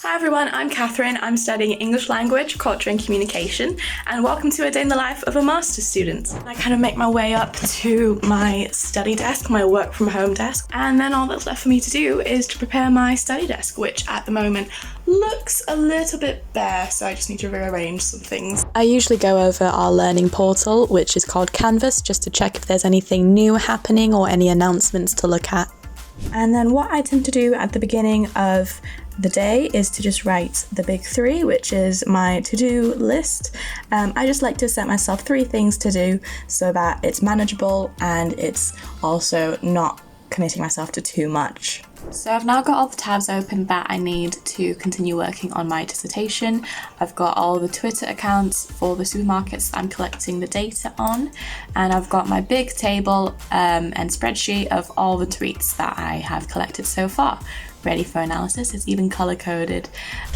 Hi everyone, I'm Catherine. I'm studying English Language, Culture and Communication, and welcome to a day in the life of a master's student. I kind of make my way up to my study desk, my work from home desk, and then all that's left for me to do is to prepare my study desk, which at the moment looks a little bit bare, so I just need to rearrange some things. I usually go over our learning portal, which is called Canvas, just to check if there's anything new happening or any announcements to look at. And then what I tend to do at the beginning of the day is to just write the big three, which is my to-do list. I just like to set myself 3 things to do so that it's manageable and it's also not committing myself to too much. So I've now got all the tabs open that I need to continue working on my dissertation. I've got all the Twitter accounts for the supermarkets that I'm collecting the data on, and I've got my big table and spreadsheet of all the tweets that I have collected so far, ready for analysis. It's even color coded.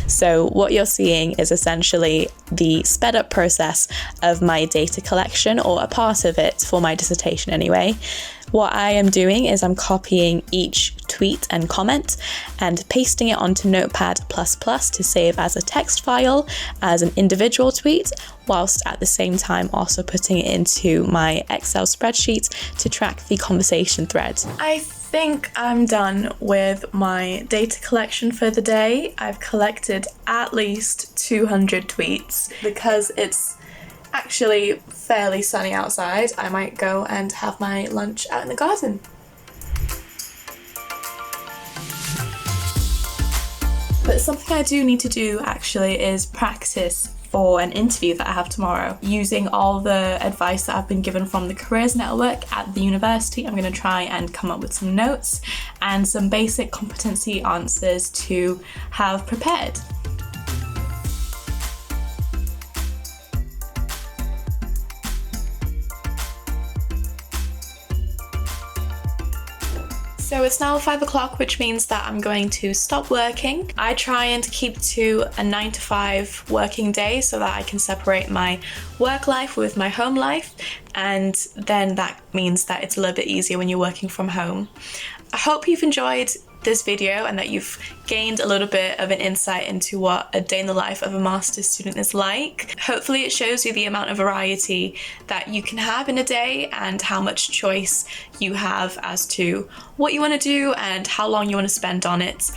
So what you're seeing is essentially the sped up process of my data collection, or a part of it for my dissertation anyway. What I am doing is I'm copying each tweet and comment and pasting it onto Notepad++ to save as a text file, as an individual tweet, whilst at the same time also putting it into my Excel spreadsheet to track the conversation thread. I think I'm done with my data collection for the day. I've collected at least 200 tweets. Because it's actually fairly sunny outside, I might go and have my lunch out in the garden. But something I do need to do actually is practice for an interview that I have tomorrow. Using all the advice that I've been given from the Careers Network at the university, I'm going to try and come up with some notes and some basic competency answers to have prepared. So it's now 5 o'clock, which means that I'm going to stop working. I try and keep to a 9 to 5 working day so that I can separate my work life with my home life, and then that means that it's a little bit easier when you're working from home. I hope you've enjoyed this video and that you've gained a little bit of an insight into what a day in the life of a master's student is like. Hopefully it shows you the amount of variety that you can have in a day and how much choice you have as to what you want to do and how long you want to spend on it.